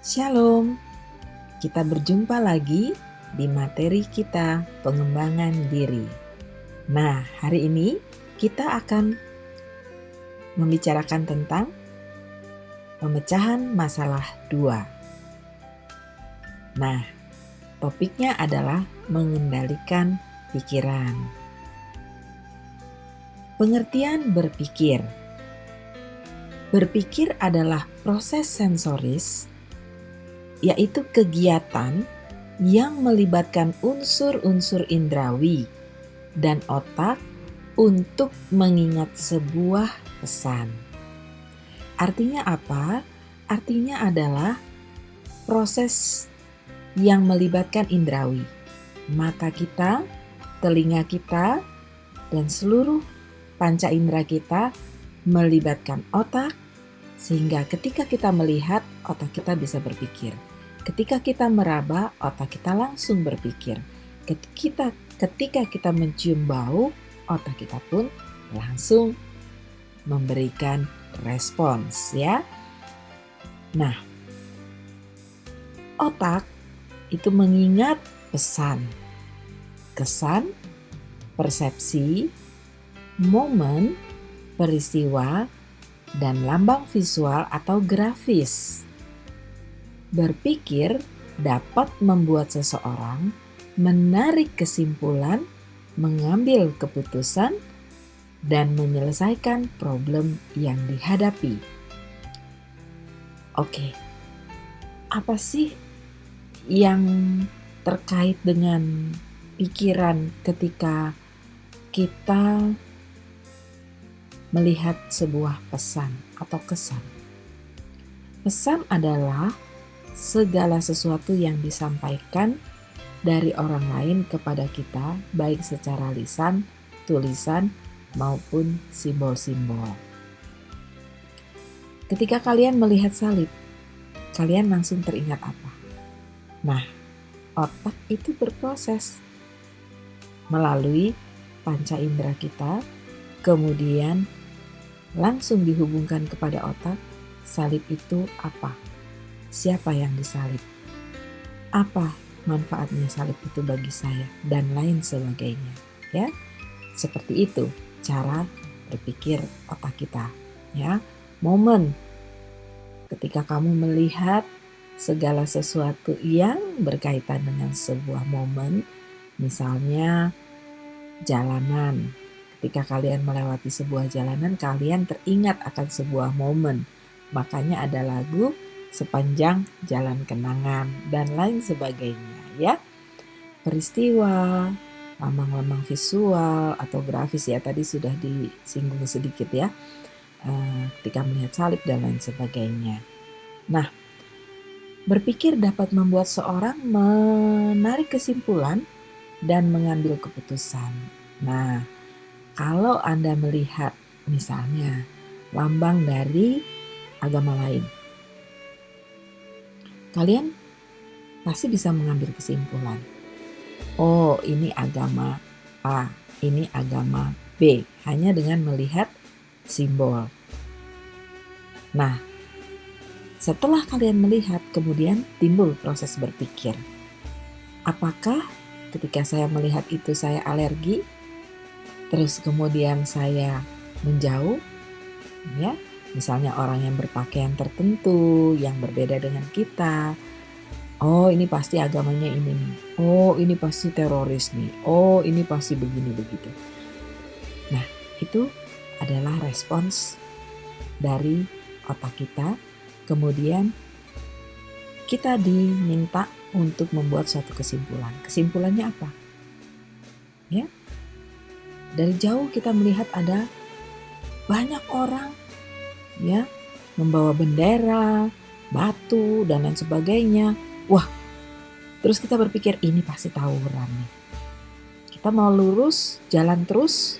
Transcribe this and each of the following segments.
Shalom, kita berjumpa lagi di materi kita pengembangan diri. Nah, hari ini kita akan membicarakan tentang pemecahan masalah 2. Nah, topiknya adalah mengendalikan pikiran. Pengertian berpikir. Berpikir adalah proses sensoris, yaitu kegiatan yang melibatkan unsur-unsur indrawi dan otak untuk mengingat sebuah pesan. Artinya apa? Artinya adalah proses yang melibatkan indrawi, mata kita, telinga kita, dan seluruh panca indera kita melibatkan otak, sehingga ketika kita melihat, otak kita bisa berpikir. Ketika kita meraba, otak kita langsung berpikir. Ketika kita mencium bau, otak kita pun langsung memberikan respons, ya. Nah, otak itu mengingat pesan, kesan, persepsi, momen, peristiwa, dan lambang visual atau grafis. Berpikir dapat membuat seseorang menarik kesimpulan, mengambil keputusan, dan menyelesaikan problem yang dihadapi. Oke, apa sih yang terkait dengan pikiran ketika kita melihat sebuah pesan atau kesan? Pesan adalah segala sesuatu yang disampaikan dari orang lain kepada kita, baik secara lisan, tulisan, maupun simbol-simbol. Ketika kalian melihat salib, kalian langsung teringat apa? Nah, otak itu berproses melalui panca indera kita, kemudian langsung dihubungkan kepada otak. Salib itu apa? Siapa yang disalib? Apa manfaatnya salib itu bagi saya? Dan lain sebagainya, ya. Seperti itu cara berpikir otak kita, ya. Momen ketika kamu melihat segala sesuatu yang berkaitan dengan sebuah momen, misalnya jalanan. Ketika kalian melewati sebuah jalanan, kalian teringat akan sebuah momen. Makanya ada lagu Sepanjang Jalan Kenangan dan lain sebagainya, ya. Peristiwa, lambang-lambang visual atau grafis, ya tadi sudah disinggung sedikit, ya. Ketika melihat salib dan lain sebagainya. Nah, berpikir dapat membuat seorang menarik kesimpulan dan mengambil keputusan. Nah, kalau Anda melihat misalnya lambang dari agama lain, kalian pasti bisa mengambil kesimpulan. Oh, ini agama A, ini agama B, hanya dengan melihat simbol. Nah, setelah kalian melihat, kemudian timbul proses berpikir. Apakah ketika saya melihat itu saya alergi, terus kemudian saya menjauh, ya? Misalnya orang yang berpakaian tertentu, yang berbeda dengan kita. Oh, ini pasti agamanya ini nih. Oh, ini pasti teroris nih. Oh, ini pasti begini begitu. Nah, itu adalah respons dari otak kita. Kemudian kita diminta untuk membuat suatu kesimpulan. Kesimpulannya apa? Ya. Dari jauh kita melihat ada banyak orang, ya, membawa bendera, batu, dan lain sebagainya. Wah, terus kita berpikir ini pasti tawuran nih. Kita mau lurus, jalan terus,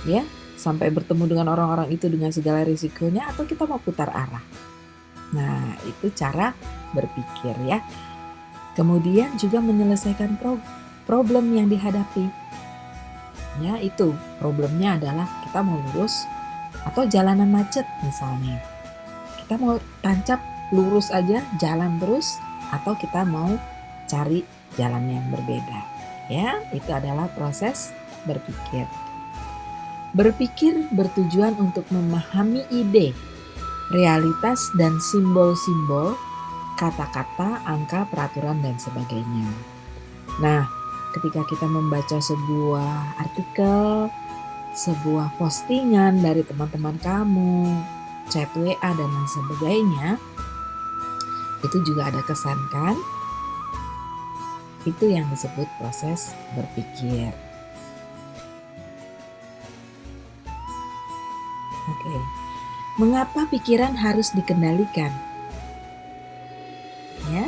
ya, sampai bertemu dengan orang-orang itu dengan segala risikonya, atau kita mau putar arah. Nah, itu cara berpikir, ya. Kemudian juga menyelesaikan problem yang dihadapi. Ya, itu problemnya adalah kita mau lurus atau jalanan macet misalnya. Kita mau tancap lurus aja, jalan terus, atau kita mau cari jalan yang berbeda. Ya, itu adalah proses berpikir. Berpikir bertujuan untuk memahami ide, realitas dan simbol-simbol, kata-kata, angka, peraturan, dan sebagainya. Nah, ketika kita membaca sebuah artikel, sebuah postingan dari teman-teman kamu, chat WA dan lain sebagainya, itu juga ada kesan kan? Itu yang disebut proses berpikir. Oke. Mengapa pikiran harus dikendalikan? Ya,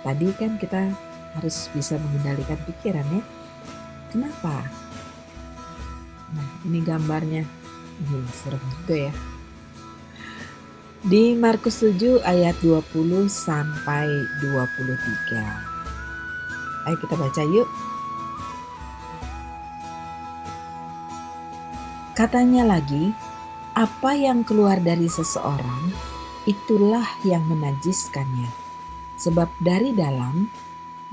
tadi kan kita harus bisa mengendalikan pikiran ya. Kenapa? Nah, ini gambarnya. Serem juga ya. Di Markus 7 ayat 20 sampai 23. Ayo kita baca yuk. Katanya lagi, apa yang keluar dari seseorang, itulah yang menajiskannya. Sebab dari dalam,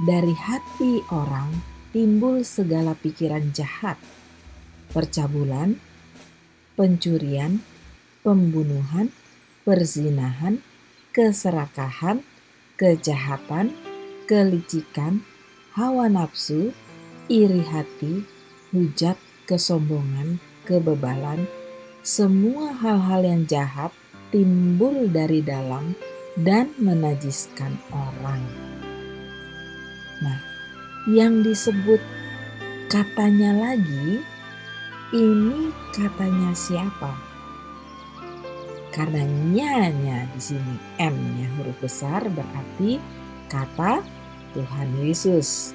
dari hati orang timbul segala pikiran jahat, percabulan, pencurian, pembunuhan, perzinahan, keserakahan, kejahatan, kelicikan, hawa nafsu, iri hati, hujat, kesombongan, kebebalan. Semua hal-hal yang jahat timbul dari dalam dan menajiskan orang. Nah, yang disebut katanya lagi, ini katanya siapa? Karena nya di sini M-nya huruf besar berarti kata Tuhan Yesus.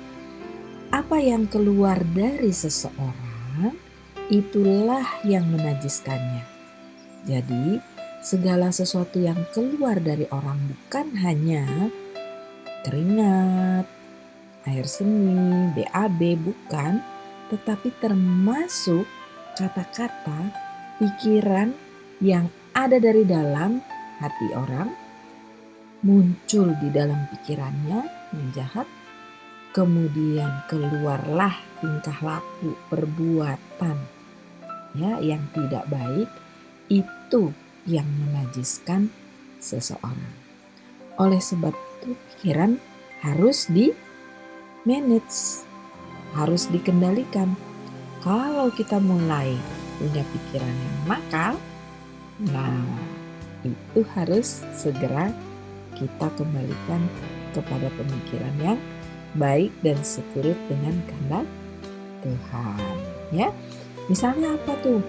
Apa yang keluar dari seseorang, itulah yang menajiskannya. Jadi, segala sesuatu yang keluar dari orang bukan hanya keringat, air seni, BAB, bukan, tetapi termasuk kata-kata, pikiran yang ada dari dalam hati orang, muncul di dalam pikirannya yang jahat, kemudian keluarlah tingkah laku, perbuatan ya yang tidak baik, itu yang menajiskan seseorang. Oleh sebab itu pikiran harus di-manage, harus dikendalikan. Kalau kita mulai punya pikiran yang nakal, nah itu harus segera kita kembalikan kepada pemikiran yang baik dan seturut dengan kehendak Tuhan. Ya, misalnya apa tuh?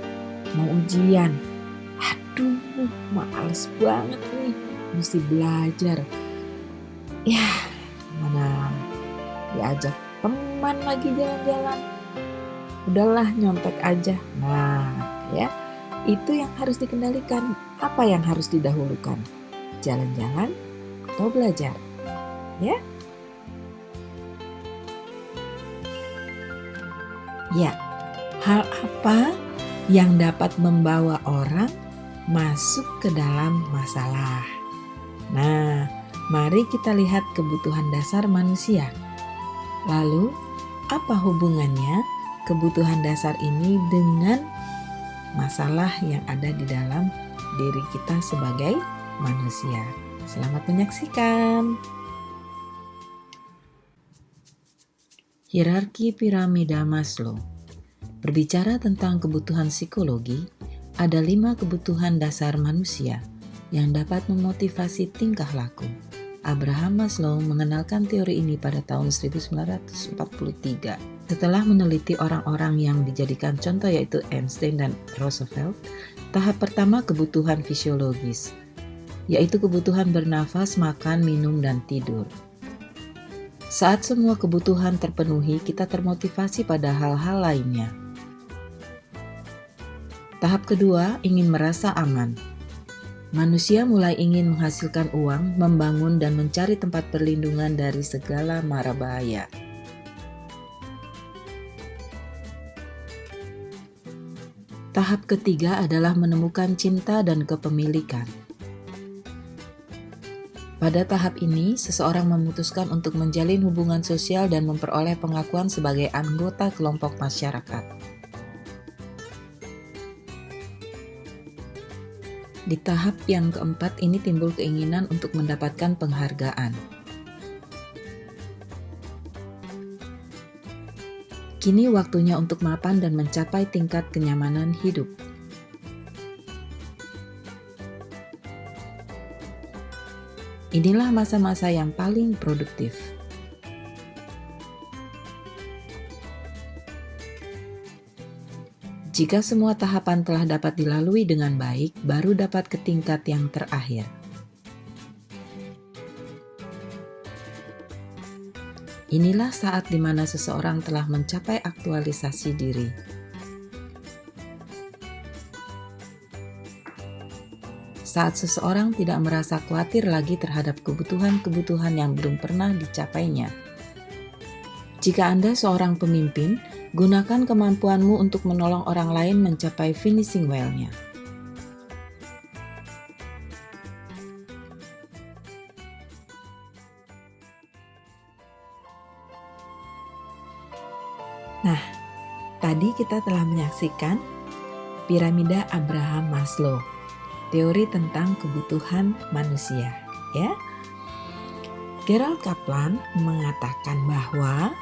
Mau ujian, aduh males banget nih, mesti belajar. Ya, mana diajak teman lagi jalan-jalan, udahlah nyontek aja. Nah, ya itu yang harus dikendalikan. Apa yang harus didahulukan? Jalan-jalan atau belajar? Ya. Ya, hal apa yang dapat membawa orang masuk ke dalam masalah? Nah, mari kita lihat kebutuhan dasar manusia. Lalu, apa hubungannya kebutuhan dasar ini dengan masalah yang ada di dalam diri kita sebagai manusia? Selamat menyaksikan. Hierarki piramida Maslow. Berbicara tentang kebutuhan psikologi, ada 5 kebutuhan dasar manusia yang dapat memotivasi tingkah laku. Abraham Maslow mengenalkan teori ini pada tahun 1943. Setelah meneliti orang-orang yang dijadikan contoh yaitu Einstein dan Roosevelt, tahap pertama kebutuhan fisiologis, yaitu kebutuhan bernafas, makan, minum, dan tidur. Saat semua kebutuhan terpenuhi, kita termotivasi pada hal-hal lainnya. Tahap kedua, ingin merasa aman. Manusia mulai ingin menghasilkan uang, membangun dan mencari tempat perlindungan dari segala mara bahaya. Tahap ketiga adalah menemukan cinta dan kepemilikan. Pada tahap ini, seseorang memutuskan untuk menjalin hubungan sosial dan memperoleh pengakuan sebagai anggota kelompok masyarakat. Di tahap yang keempat ini timbul keinginan untuk mendapatkan penghargaan. Kini waktunya untuk mapan dan mencapai tingkat kenyamanan hidup. Inilah masa-masa yang paling produktif. Jika semua tahapan telah dapat dilalui dengan baik, baru dapat ke tingkat yang terakhir. Inilah saat di mana seseorang telah mencapai aktualisasi diri. Saat seseorang tidak merasa khawatir lagi terhadap kebutuhan-kebutuhan yang belum pernah dicapainya. Jika Anda seorang pemimpin, gunakan kemampuanmu untuk menolong orang lain mencapai finishing well-nya. Nah, tadi kita telah menyaksikan piramida Abraham Maslow, teori tentang kebutuhan manusia, ya. Gerald Kaplan mengatakan bahwa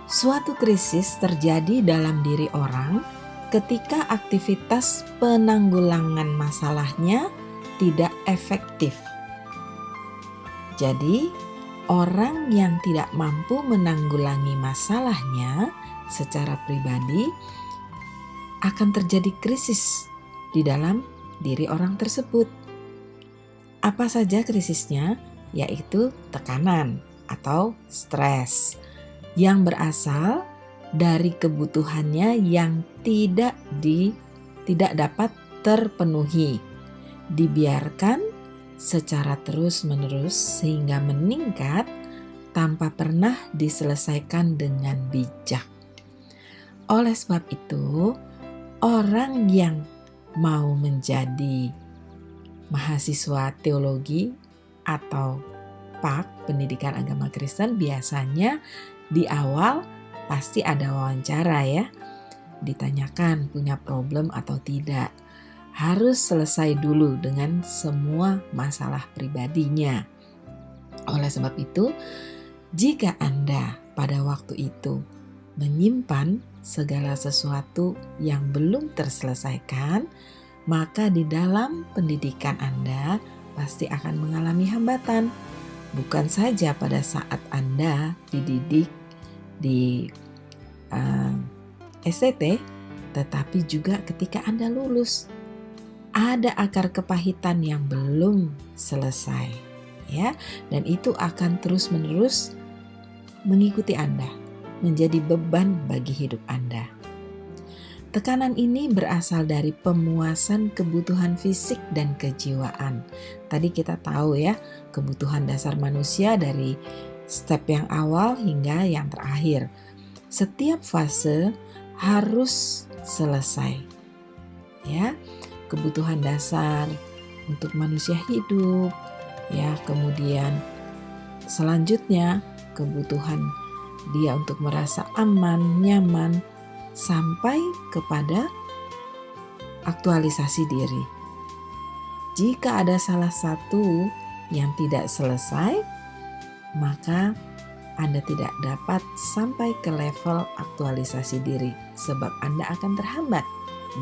suatu krisis terjadi dalam diri orang ketika aktivitas penanggulangan masalahnya tidak efektif. Jadi, orang yang tidak mampu menanggulangi masalahnya secara pribadi akan terjadi krisis di dalam diri orang tersebut. Apa saja krisisnya? Yaitu tekanan atau stres yang berasal dari kebutuhannya yang tidak dapat terpenuhi, dibiarkan secara terus-menerus sehingga meningkat tanpa pernah diselesaikan dengan bijak. Oleh sebab itu, orang yang mau menjadi mahasiswa teologi atau PAK, pendidikan agama Kristen, biasanya di awal pasti ada wawancara ya. Ditanyakan punya problem atau tidak. Harus selesai dulu dengan semua masalah pribadinya. Oleh sebab itu, jika Anda pada waktu itu menyimpan segala sesuatu yang belum terselesaikan, maka di dalam pendidikan Anda pasti akan mengalami hambatan. Bukan saja pada saat Anda dididik di STT, tetapi juga ketika Anda lulus. Ada akar kepahitan yang belum selesai, ya, dan itu akan terus-menerus mengikuti Anda, menjadi beban bagi hidup Anda. Tekanan ini berasal dari pemuasan kebutuhan fisik dan kejiwaan. Tadi kita tahu ya, kebutuhan dasar manusia dari step yang awal hingga yang terakhir. Setiap fase harus selesai. Ya, kebutuhan dasar untuk manusia hidup, ya, kemudian selanjutnya kebutuhan dia untuk merasa aman, nyaman, sampai kepada aktualisasi diri. Jika ada salah satu yang tidak selesai, maka Anda tidak dapat sampai ke level aktualisasi diri, sebab Anda akan terhambat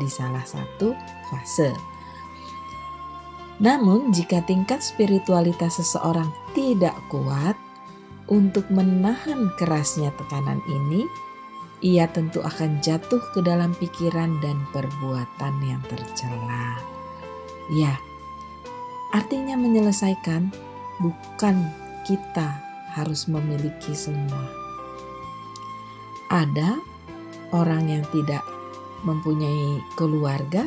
di salah satu fase. Namun, jika tingkat spiritualitas seseorang tidak kuat untuk menahan kerasnya tekanan ini, ia tentu akan jatuh ke dalam pikiran dan perbuatan yang tercela. Ya, artinya menyelesaikan bukan kita harus memiliki semua. Ada orang yang tidak mempunyai keluarga,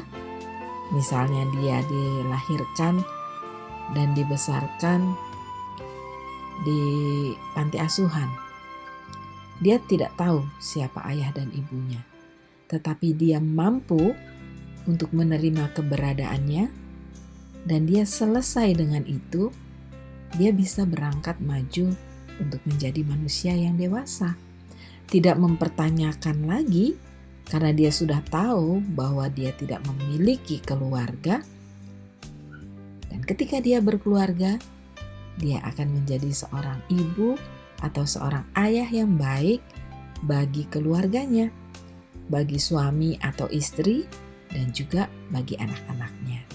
misalnya dia dilahirkan dan dibesarkan di panti asuhan. Dia tidak tahu siapa ayah dan ibunya, tetapi dia mampu untuk menerima keberadaannya dan dia selesai dengan itu dia bisa berangkat maju untuk menjadi manusia yang dewasa. Tidak mempertanyakan lagi karena dia sudah tahu bahwa dia tidak memiliki keluarga. Dan ketika dia berkeluarga, dia akan menjadi seorang ibu atau seorang ayah yang baik bagi keluarganya, bagi suami atau istri, dan juga bagi anak-anaknya.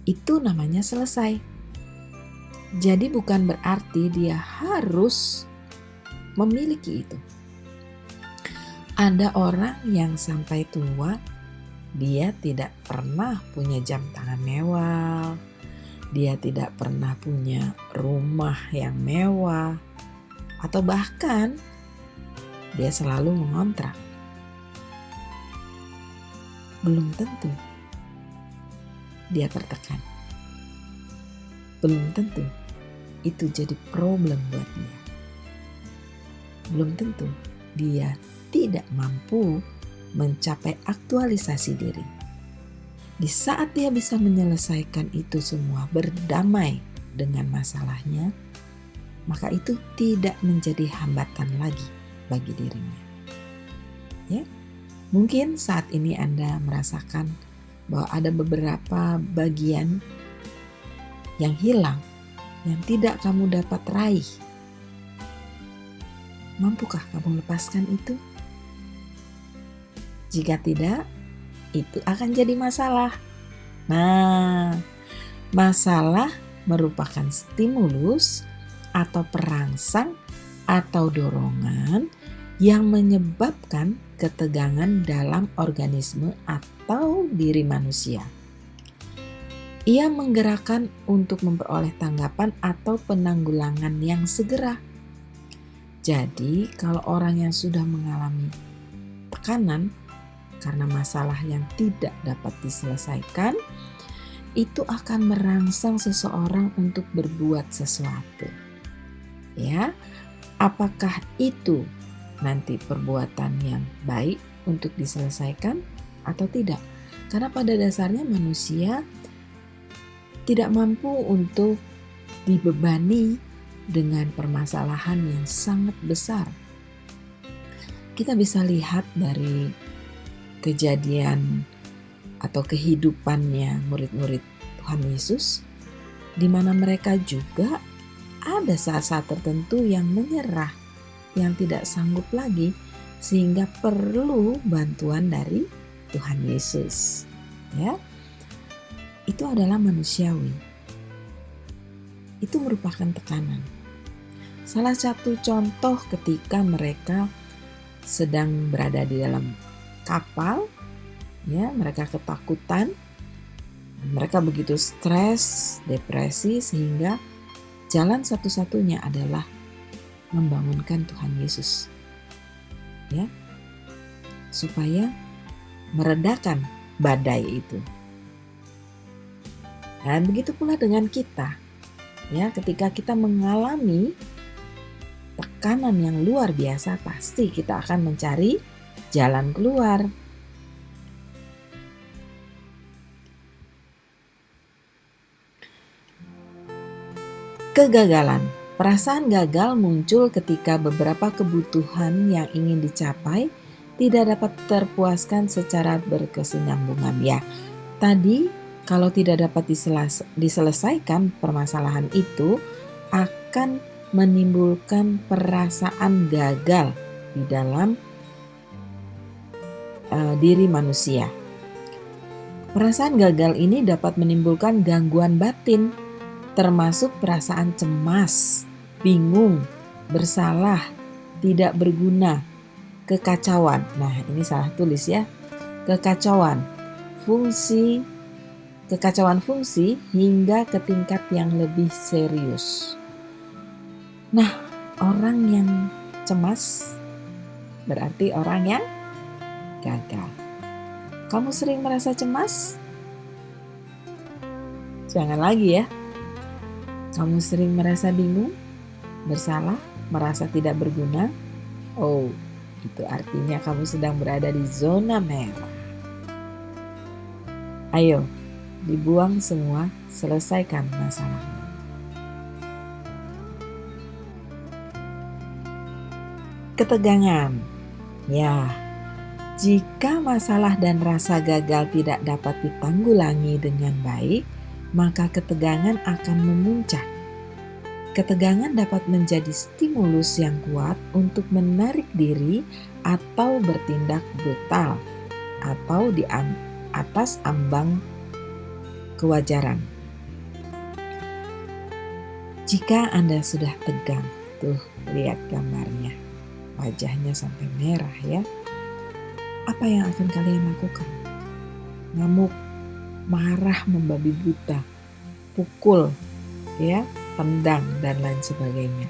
Itu namanya selesai. Jadi bukan berarti dia harus memiliki itu. Ada orang yang sampai tua, dia tidak pernah punya jam tangan mewah, dia tidak pernah punya rumah yang mewah, atau bahkan dia selalu mengontrak. Belum tentu dia tertekan. Belum tentu itu jadi problem buat dia. Belum tentu dia tidak mampu mencapai aktualisasi diri. Di saat dia bisa menyelesaikan itu semua, berdamai dengan masalahnya, maka itu tidak menjadi hambatan lagi bagi dirinya. Ya, mungkin saat ini Anda merasakan bahwa ada beberapa bagian yang hilang, yang tidak kamu dapat raih. Mampukah kamu lepaskan itu? Jika tidak, itu akan jadi masalah. Nah, masalah merupakan stimulus atau perangsang atau dorongan yang menyebabkan ketegangan dalam organisme atau diri manusia. Ia menggerakkan untuk memperoleh tanggapan atau penanggulangan yang segera. Jadi, kalau orang yang sudah mengalami tekanan karena masalah yang tidak dapat diselesaikan, itu akan merangsang seseorang untuk berbuat sesuatu. Ya, apakah itu nanti perbuatan yang baik untuk diselesaikan atau tidak? Karena pada dasarnya manusia tidak mampu untuk dibebani dengan permasalahan yang sangat besar. Kita bisa lihat dari kejadian atau kehidupannya murid-murid Tuhan Yesus, di mana mereka juga ada saat-saat tertentu yang menyerah, yang tidak sanggup lagi, sehingga perlu bantuan dari Tuhan Yesus. Ya, itu adalah manusiawi. Itu merupakan tekanan. Salah satu contoh ketika mereka sedang berada di dalam kapal, ya, mereka ketakutan, mereka begitu stres, depresi, sehingga jalan satu-satunya adalah membangunkan Tuhan Yesus, ya, supaya meredakan badai itu. Dan begitu pula dengan kita, ya, ketika kita mengalami tekanan yang luar biasa, pasti kita akan mencari jalan keluar. Kegagalan. Perasaan gagal muncul ketika beberapa kebutuhan yang ingin dicapai tidak dapat terpuaskan secara berkesinambungan. Ya, tadi kalau tidak dapat diselesaikan permasalahan itu akan menimbulkan perasaan gagal di dalam diri manusia. Perasaan gagal ini dapat menimbulkan gangguan batin, termasuk perasaan cemas, bingung, bersalah, tidak berguna, kekacauan. Nah, ini salah tulis ya. Kekacauan fungsi hingga ke tingkat yang lebih serius. Nah, orang yang cemas berarti orang yang gagal. Kamu sering merasa cemas? Jangan lagi ya. Kamu sering merasa bingung, bersalah, merasa tidak berguna? Oh, itu artinya kamu sedang berada di zona merah. Ayo, dibuang semua, selesaikan masalahmu. Ketegangan. Ya, jika masalah dan rasa gagal tidak dapat ditanggulangi dengan baik, maka ketegangan akan memuncak. Ketegangan dapat menjadi stimulus yang kuat untuk menarik diri atau bertindak brutal atau di atas ambang kewajaran. Jika Anda sudah tegang, tuh lihat gambarnya, wajahnya sampai merah ya. Apa yang akan kalian lakukan? Ngamuk, marah membabi buta, pukul, ya, tendang dan lain sebagainya.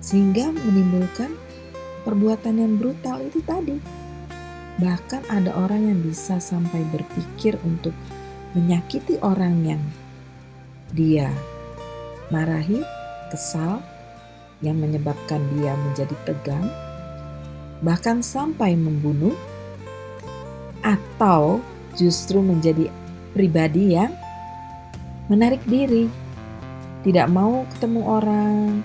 Sehingga menimbulkan perbuatan yang brutal itu tadi. Bahkan ada orang yang bisa sampai berpikir untuk menyakiti orang yang dia marahi, kesal, yang menyebabkan dia menjadi tegang, bahkan sampai membunuh, atau justru menjadi pribadi yang menarik diri, tidak mau ketemu orang,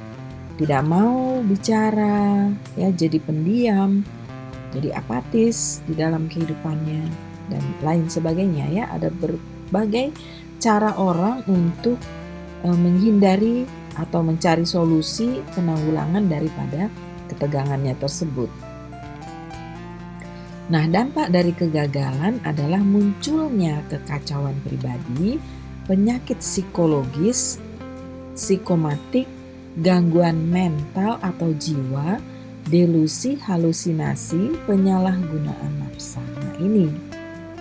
tidak mau bicara, ya, jadi pendiam, jadi apatis di dalam kehidupannya dan lain sebagainya ya. Ada berbagai cara orang untuk menghindari atau mencari solusi penanggulangan daripada ketegangannya tersebut. Nah, dampak dari kegagalan adalah munculnya kekacauan pribadi, penyakit psikologis, psikomatik, gangguan mental atau jiwa, delusi, halusinasi, penyalahgunaan nafsa. Nah, ini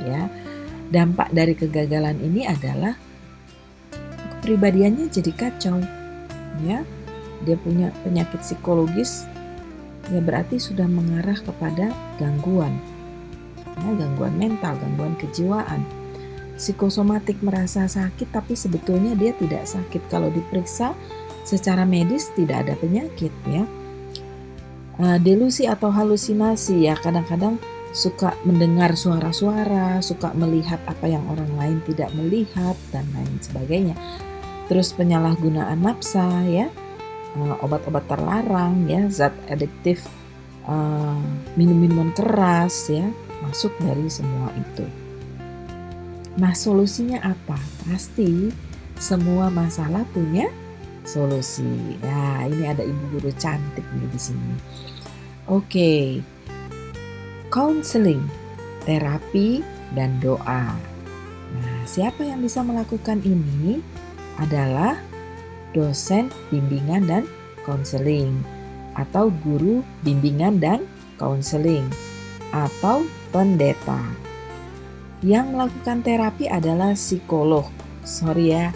ya, dampak dari kegagalan ini adalah kepribadiannya jadi kacau ya. Dia punya penyakit psikologis, ya berarti sudah mengarah kepada gangguan ya, gangguan mental, gangguan kejiwaan. Psikosomatik, merasa sakit tapi sebetulnya dia tidak sakit. Kalau diperiksa secara medis tidak ada penyakit ya. Delusi atau halusinasi, ya kadang-kadang suka mendengar suara-suara, suka melihat apa yang orang lain tidak melihat dan lain sebagainya. Terus penyalahgunaan nafsa ya, obat-obat terlarang ya, zat adiktif, minum-minuman keras ya, masuk dari semua itu. Nah, solusinya apa? Pasti semua masalah punya solusi. Nah, ini ada ibu guru cantik nih di sini. Oke. Counseling, terapi dan doa. Nah, siapa yang bisa melakukan ini adalah dosen bimbingan dan konseling, atau guru bimbingan dan konseling, atau pendeta. Yang melakukan terapi adalah psikolog. Sorry ya,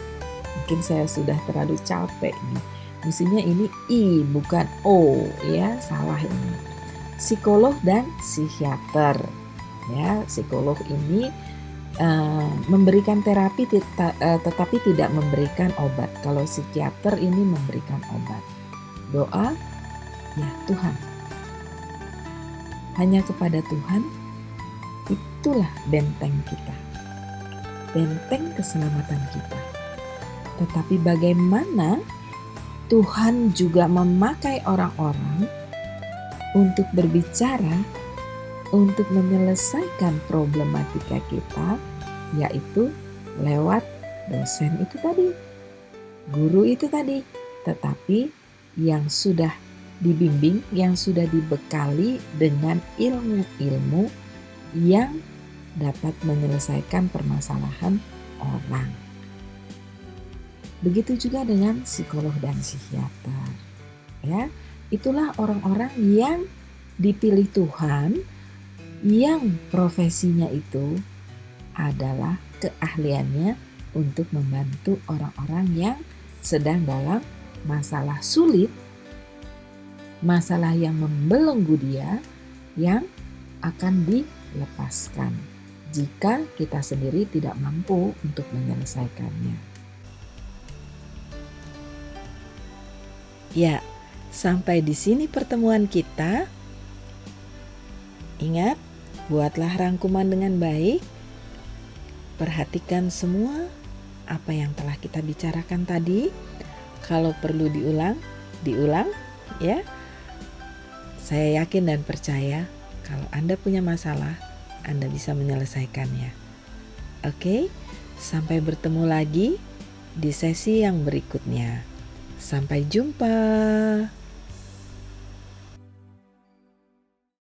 mungkin saya sudah terlalu capek nih. Mestinya ini I bukan O ya, salah ini. Psikolog dan psikiater. Ya, psikolog ini memberikan terapi tetapi tidak memberikan obat. Kalau psikiater ini memberikan obat. Doa, ya Tuhan. Hanya kepada Tuhan, itulah benteng kita. Benteng keselamatan kita. Tetapi bagaimana Tuhan juga memakai orang-orang untuk berbicara, untuk menyelesaikan problematika kita, yaitu lewat dosen itu tadi, guru itu tadi, tetapi yang sudah dibimbing, yang sudah dibekali dengan ilmu-ilmu yang dapat menyelesaikan permasalahan orang. Begitu juga dengan psikolog dan psikiater. Ya, itulah orang-orang yang dipilih Tuhan, yang profesinya itu adalah keahliannya untuk membantu orang-orang yang sedang dalam masalah sulit, masalah yang membelenggu dia, yang akan dilepaskan jika kita sendiri tidak mampu untuk menyelesaikannya. Ya, sampai di sini pertemuan kita. Ingat, buatlah rangkuman dengan baik. Perhatikan semua apa yang telah kita bicarakan tadi. Kalau perlu diulang ya. Saya yakin dan percaya kalau Anda punya masalah, Anda bisa menyelesaikannya. Oke, sampai bertemu lagi di sesi yang berikutnya. Sampai jumpa.